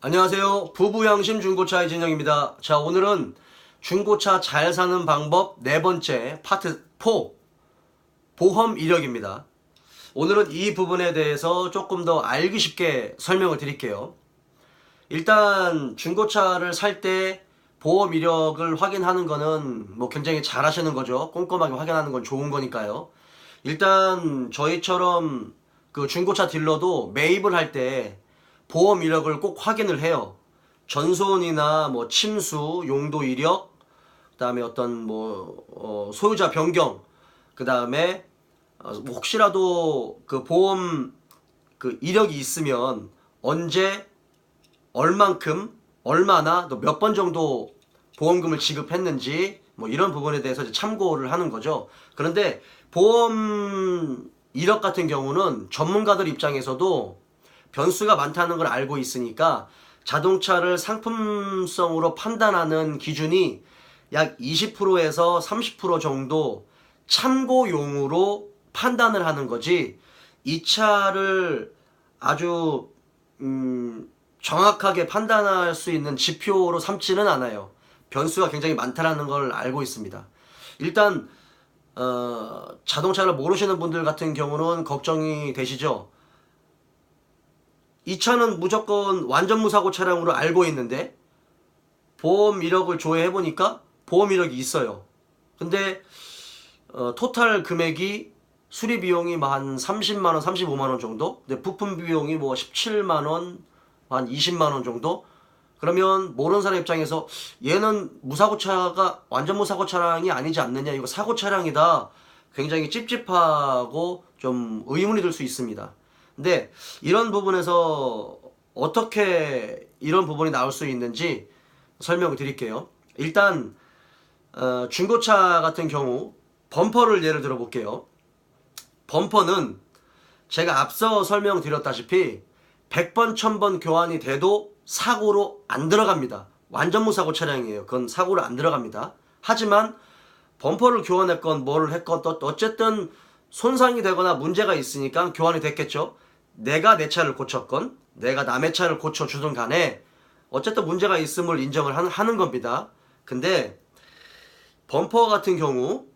안녕하세요. 부부양심 중고차의 진영입니다. 자, 오늘은 중고차 잘 사는 방법 네 번째 파트 4 보험 이력입니다. 오늘은 이 부분에 대해서 조금 더 알기 쉽게 설명을 드릴게요. 일단 중고차를 살 때 보험 이력을 확인하는 거는 뭐 굉장히 잘 하시는 거죠. 꼼꼼하게 확인하는 건 좋은 거니까요. 일단 저희처럼 그 중고차 딜러도 매입을 할 때 보험 이력을 꼭 확인을 해요. 전손이나 뭐 침수, 용도 이력, 그다음에 어떤 뭐 소유자 변경, 그다음에 뭐 혹시라도 그 보험 그 이력이 있으면 언제 얼만큼 얼마나 또 몇 번 정도 보험금을 지급했는지 뭐 이런 부분에 대해서 이제 참고를 하는 거죠. 그런데 보험 이력 같은 경우는 전문가들 입장에서도 변수가 많다는 걸 알고 있으니까 자동차를 상품성으로 판단하는 기준이 약 20%에서 30% 정도 참고용으로 판단을 하는 거지, 이 차를 아주 정확하게 판단할 수 있는 지표로 삼지는 않아요. 변수가 굉장히 많다는 걸 알고 있습니다. 일단 자동차를 모르시는 분들 같은 경우는 걱정이 되시죠. 이 차는 무조건 완전 무사고 차량으로 알고 있는데 보험 이력을 조회해보니까 보험 이력이 있어요. 근데 토탈 금액이 수리 비용이 한 30만원, 35만원 정도? 근데 부품 비용이 뭐 17만원, 한 20만원 정도? 그러면 모르는 사람 입장에서 얘는 무사고 차가 완전 무사고 차량이 아니지 않느냐, 이거 사고 차량이다, 굉장히 찝찝하고 좀 의문이 들 수 있습니다. 근데 이런 부분에서 어떻게 이런 부분이 나올 수 있는지 설명을 드릴게요. 일단 중고차 같은 경우 범퍼를 예를 들어 볼게요. 범퍼는 제가 앞서 설명드렸다시피 100번 1000번 교환이 돼도 사고로 안 들어갑니다. 완전 무사고 차량이에요. 그건 사고로 안 들어갑니다. 하지만 범퍼를 교환했건 뭐를 했건 또 어쨌든 손상이 되거나 문제가 있으니까 교환이 됐겠죠. 내가 내 차를 고쳤건 내가 남의 차를 고쳐주든 간에 어쨌든 문제가 있음을 인정을 하는 겁니다. 근데 범퍼 같은 경우,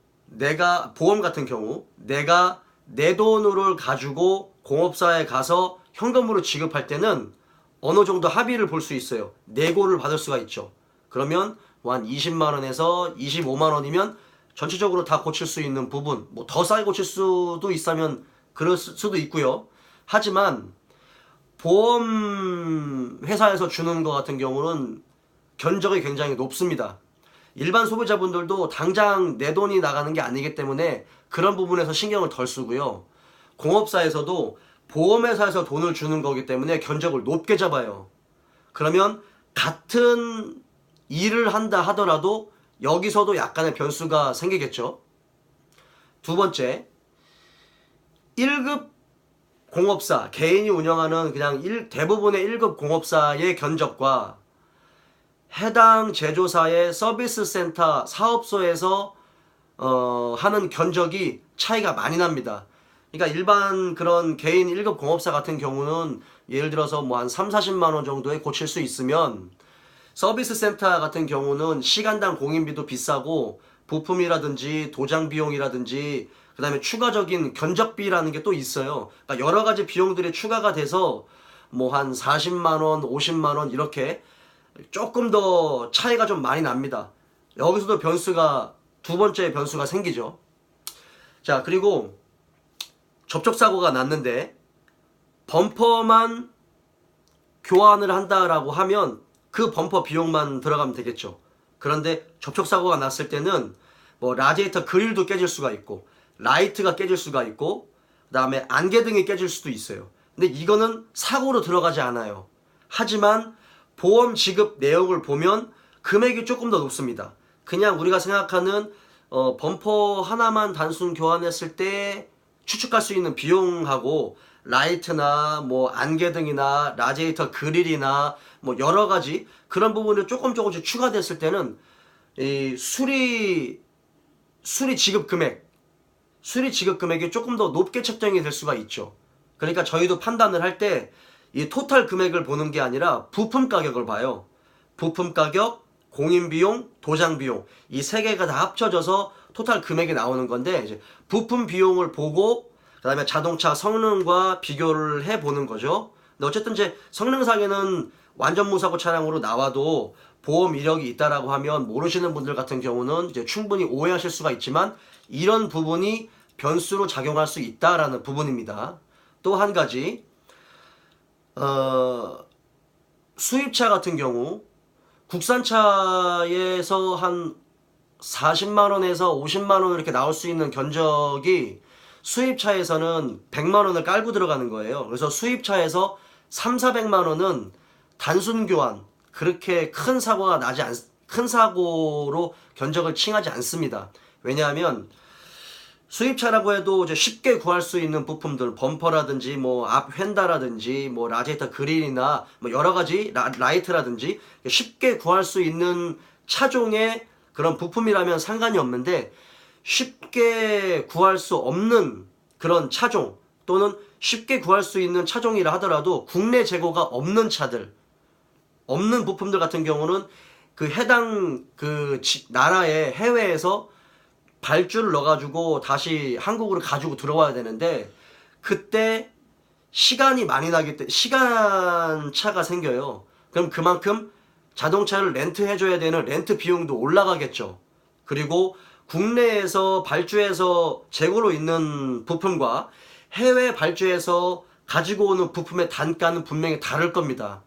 보험 같은 경우 내가 내 돈을 가지고 공업사에 가서 현금으로 지급할 때는 어느 정도 합의를 볼 수 있어요. 내고를 받을 수가 있죠. 그러면 뭐 한 20만원에서 25만원이면 전체적으로 다 고칠 수 있는 부분, 뭐 더 싸게 고칠 수도 있다면 그럴 수도 있고요. 하지만 보험 회사에서 주는 것 같은 경우는 견적이 굉장히 높습니다. 일반 소비자분들도 당장 내 돈이 나가는 게 아니기 때문에 그런 부분에서 신경을 덜 쓰고요. 공업사에서도 보험회사에서 돈을 주는 거기 때문에 견적을 높게 잡아요. 그러면 같은 일을 한다 하더라도 여기서도 약간의 변수가 생기겠죠. 두 번째, 1급 공업사, 개인이 운영하는 그냥 대부분의 1급 공업사의 견적과 해당 제조사의 서비스 센터 사업소에서 하는 견적이 차이가 많이 납니다. 그러니까 일반 그런 개인 1급 공업사 같은 경우는 예를 들어서 뭐 한 3, 40만 원 정도에 고칠 수 있으면, 서비스 센터 같은 경우는 시간당 공인비도 비싸고 부품이라든지 도장 비용이라든지 그다음에 추가적인 견적비라는 게 또 있어요. 그러니까 여러 가지 비용들이 추가가 돼서 뭐 한 40만 원, 50만 원 이렇게 조금 더 차이가 좀 많이 납니다. 여기서도 두 번째 변수가 생기죠. 자, 그리고 접촉사고가 났는데 범퍼만 교환을 한다라고 하면 그 범퍼 비용만 들어가면 되겠죠. 그런데 접촉사고가 났을 때는 뭐 라디에이터 그릴도 깨질 수가 있고 라이트가 깨질 수가 있고 그다음에 안개등이 깨질 수도 있어요. 근데 이거는 사고로 들어가지 않아요. 하지만 보험 지급 내역을 보면 금액이 조금 더 높습니다. 그냥 우리가 생각하는 범퍼 하나만 단순 교환했을 때 추측할 수 있는 비용하고 라이트나 뭐 안개등이나 라디에이터 그릴이나 뭐 여러 가지 그런 부분이 조금씩 추가됐을 때는 이 수리 지급 금액이 조금 더 높게 책정이 될 수가 있죠. 그러니까 저희도 판단을 할 때 이 토탈 금액을 보는 게 아니라 부품 가격을 봐요. 부품 가격, 공인비용, 도장비용 이 세 개가 다 합쳐져서 토탈 금액이 나오는 건데 이제 부품 비용을 보고 그 다음에 자동차 성능과 비교를 해보는 거죠. 근데 어쨌든 이제 성능상에는 완전 무사고 차량으로 나와도 보험 이력이 있다라고 하면 모르시는 분들 같은 경우는 이제 충분히 오해하실 수가 있지만 이런 부분이 변수로 작용할 수 있다라는 부분입니다. 또 한 가지 수입차 같은 경우 국산차에서 한 40만원에서 50만원 이렇게 나올 수 있는 견적이 수입차에서는 100만원을 깔고 들어가는 거예요. 그래서 수입차에서 3,400만원은 단순 교환 그렇게 큰 사고가 큰 사고로 견적을 칭하지 않습니다. 왜냐하면 수입차라고 해도 이제 쉽게 구할 수 있는 부품들, 범퍼라든지 뭐 앞 휀다라든지 뭐 라디에이터 그릴이나 뭐 여러 가지 라이트라든지 쉽게 구할 수 있는 차종의 그런 부품이라면 상관이 없는데 쉽게 구할 수 없는 그런 차종 또는 쉽게 구할 수 있는 차종이라 하더라도 국내 재고가 없는 차들, 없는 부품들 같은 경우는 그 해당 그 나라의 해외에서 발주를 넣어가지고 다시 한국으로 가지고 들어와야 되는데 그때 시간이 많이 나기 때문에 시간차가 생겨요. 그럼 그만큼 자동차를 렌트해줘야 되는 렌트 비용도 올라가겠죠. 그리고 국내에서 발주해서 재고로 있는 부품과 해외 발주해서 가지고 오는 부품의 단가는 분명히 다를 겁니다.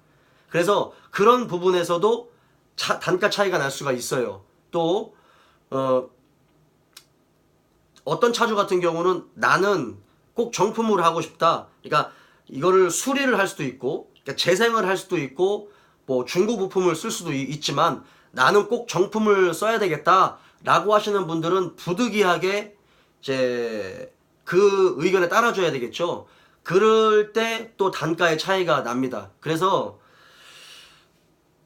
그래서 그런 부분에서도 단가 차이가 날 수가 있어요. 또 어떤 차주 같은 경우는 나는 꼭 정품으로 하고 싶다. 그러니까 이거를 수리를 할 수도 있고 그러니까 재생을 할 수도 있고 뭐 중고 부품을 쓸 수도 있지만 나는 꼭 정품을 써야 되겠다 라고 하시는 분들은 부득이하게 이제 그 의견에 따라줘야 되겠죠. 그럴 때 또 단가의 차이가 납니다. 그래서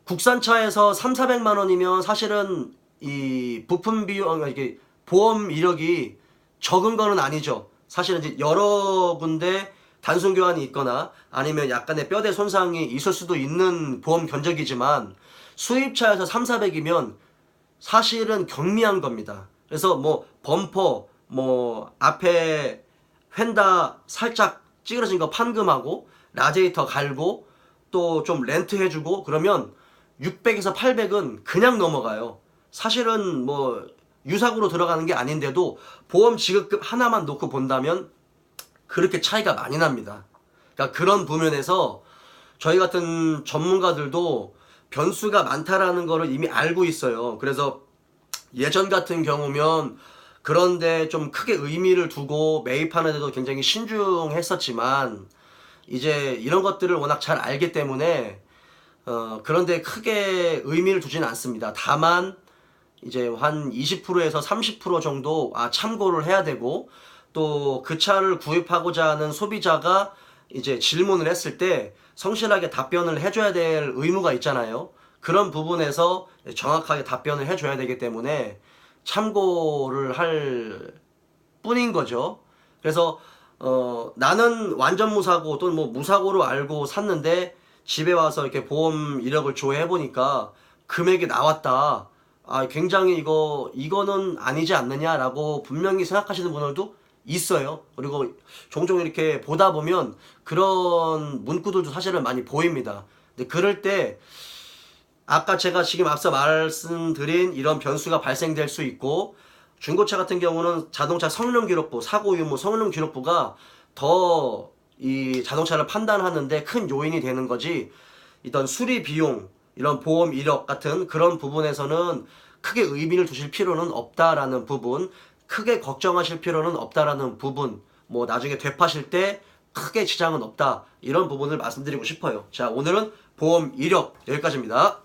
국산차에서 3,400만원이면 사실은 이 부품 비용, 이게 보험 이력이 적은 거는 아니죠. 사실은 이제 여러 군데 단순 교환이 있거나 아니면 약간의 뼈대 손상이 있을 수도 있는 보험 견적이지만 수입차에서 3,400이면 사실은 경미한 겁니다. 그래서 뭐 범퍼, 뭐 앞에 휀다 살짝 찌그러진 거 판금하고 라디에이터 갈고 또 좀 렌트 해주고 그러면 600에서 800은 그냥 넘어가요. 사실은 뭐 유사고로 들어가는 게 아닌데도 보험 지급급 하나만 놓고 본다면 그렇게 차이가 많이 납니다. 그러니까 그런 부면에서 저희 같은 전문가들도 변수가 많다라는 거를 이미 알고 있어요. 그래서 예전 같은 경우면 그런데 좀 크게 의미를 두고 매입하는 데도 굉장히 신중했었지만 이제 이런 것들을 워낙 잘 알기 때문에 그런데 크게 의미를 두지는 않습니다. 다만 이제 한 20%에서 30% 정도 참고를 해야 되고 또 그 차를 구입하고자 하는 소비자가 이제 질문을 했을 때 성실하게 답변을 해줘야 될 의무가 있잖아요. 그런 부분에서 정확하게 답변을 해줘야 되기 때문에 참고를 할 뿐인 거죠. 그래서 나는 완전 무사고 또는 뭐 무사고로 알고 샀는데 집에 와서 이렇게 보험 이력을 조회해 보니까 금액이 나왔다. 굉장히 이거는 아니지 않느냐라고 분명히 생각하시는 분들도 있어요. 그리고 종종 이렇게 보다 보면 그런 문구들도 사실은 많이 보입니다. 근데 그럴 때 아까 제가 지금 앞서 말씀드린 이런 변수가 발생될 수 있고 중고차 같은 경우는 자동차 성능 기록부, 사고 유무 성능 기록부가 더 이 자동차를 판단하는데 큰 요인이 되는 거지 이런 수리 비용, 이런 보험 이력 같은 그런 부분에서는 크게 의미를 두실 필요는 없다라는 부분, 크게 걱정하실 필요는 없다라는 부분, 뭐 나중에 되파실 때 크게 지장은 없다 이런 부분을 말씀드리고 싶어요. 자, 오늘은 보험 이력 여기까지입니다.